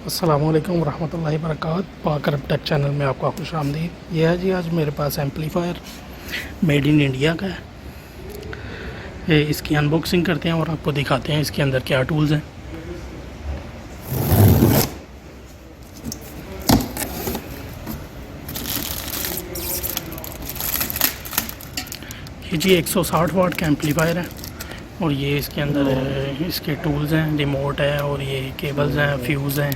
अस्सलामुअलैकुम रहमतुल्लाहि वबरकातुहू। पाक अरब टेक चैनल में आपका खुश आमदीद। यह है जी, आज मेरे पास एम्पलीफायर मेड इन इंडिया का है। इसकी अनबॉक्सिंग करते हैं और आपको दिखाते हैं इसके अंदर क्या टूल्स हैं। ये जी 160 वाट का एम्पलीफायर है और ये इसके अंदर इसके टूल्स हैं, रिमोट है और ये केबल्स हैं, फ्यूज़ हैं।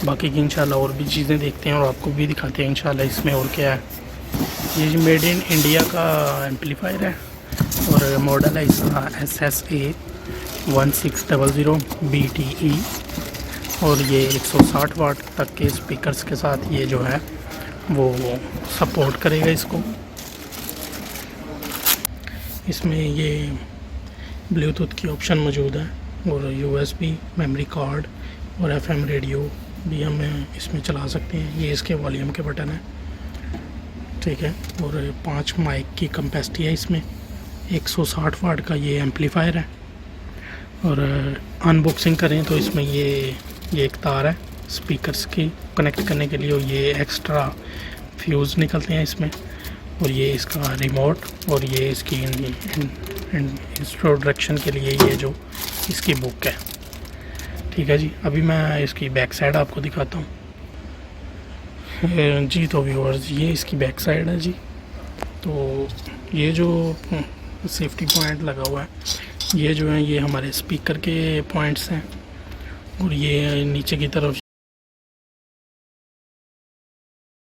बाकी की इंशाल्लाह और भी चीज़ें देखते हैं और आपको भी दिखाते हैं इंशाल्लाह इसमें और क्या है। ये जी मेड इन इंडिया का एम्पलीफायर है और मॉडल है इसका SSA 1600 BTE और ये 160 वाट तक के स्पीकर्स के साथ ये जो है वो सपोर्ट करेगा इसको। इसमें ये ब्लूटूथ की ऑप्शन मौजूद है और USB मेमोरी कार्ड और FM रेडियो भी हम इसमें चला सकते हैं। ये इसके वॉल्यूम के बटन है, ठीक है। और 5 माइक की कैपेसिटी है इसमें। 160 वाट का ये एम्पलीफायर है और अनबॉक्सिंग करें तो इसमें ये एक तार है स्पीकर्स की कनेक्ट करने के लिए और ये एक्स्ट्रा फ्यूज़ निकलते हैं इसमें और ये इसका रिमोट और ये इसकी इंट्रोडक्शन के लिए ये जो इसकी बुक है, ठीक है जी। अभी मैं इसकी बैक साइड आपको दिखाता हूँ जी। तो व्यूअर्स, ये इसकी बैक साइड है जी। तो ये जो सेफ्टी पॉइंट लगा हुआ है ये जो है ये हमारे स्पीकर के पॉइंट्स हैं और ये नीचे की तरफ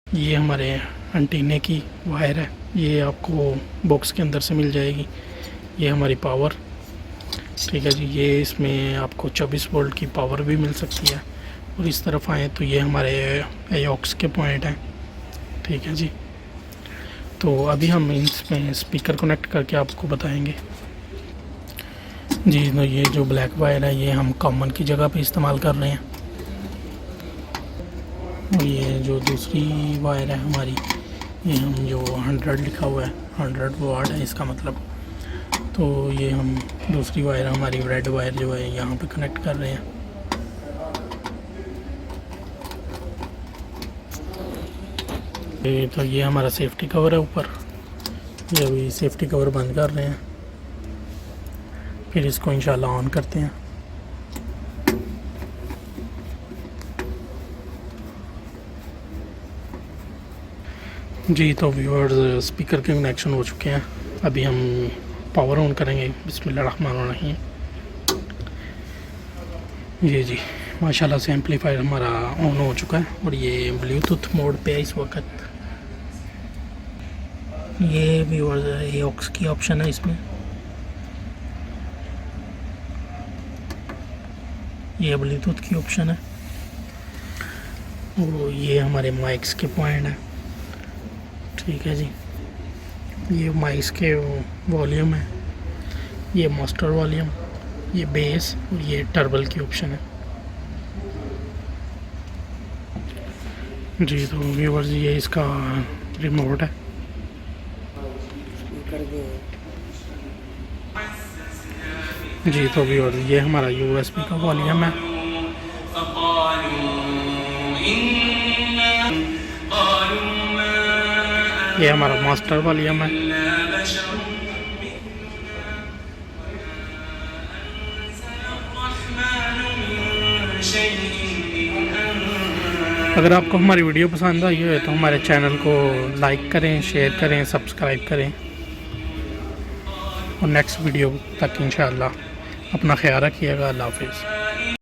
ये हमारे एंटीने की वायर है, ये आपको बॉक्स के अंदर से मिल जाएगी। ये हमारी पावर, ठीक है जी। ये इसमें आपको 24 वोल्ट की पावर भी मिल सकती है। और इस तरफ आए तो ये हमारे AUX के पॉइंट हैं, ठीक है जी। तो अभी हम इसमें स्पीकर कनेक्ट करके आपको बताएंगे जी। तो ये जो ब्लैक वायर है ये हम कॉमन की जगह पे इस्तेमाल कर रहे हैं और ये जो दूसरी वायर है हमारी ये हम जो 100 लिखा हुआ है 100 वाट है इसका मतलब। तो ये हम दूसरी वायर हमारी रेड वायर जो है यहाँ पे कनेक्ट कर रहे हैं। तो ये हमारा सेफ्टी कवर है ऊपर, ये अभी सेफ्टी कवर बंद कर रहे हैं, फिर इसको इंशाल्लाह ऑन करते हैं जी। तो व्यूअर्स, स्पीकर के कनेक्शन हो चुके हैं। अभी हम पावर ऑन करेंगे। बिस्मिल्लाहिर्रहमानिर्रहीम। ये जी माशाल्लाह से एम्पलीफायर हमारा ऑन हो चुका है और ये ब्लूटूथ मोड पे है इस वक्त। ये व्यूअर्स AUX की ऑप्शन है इसमें। ये ब्लूटूथ की ऑप्शन है और ये हमारे माइक्स के पॉइंट है, ठीक है जी। ये माइक्स के वॉल्यूम है, ये मास्टर वॉल्यूम, ये बेस और ये टर्बल की ऑप्शन है जी। तो व्यूअर्स, ये इसका रिमोट है जी। तो व्यूअर्स, ये हमारा USB का वॉल्यूम है। ये हमारा मास्टर वॉल्यूम है। अगर आपको हमारी वीडियो पसंद आई हो तो हमारे चैनल को लाइक करें, शेयर करें, सब्सक्राइब करें और नेक्स्ट वीडियो तक इंशाअल्लाह अपना ख्याल रखिएगा। अल्लाह हाफिज़।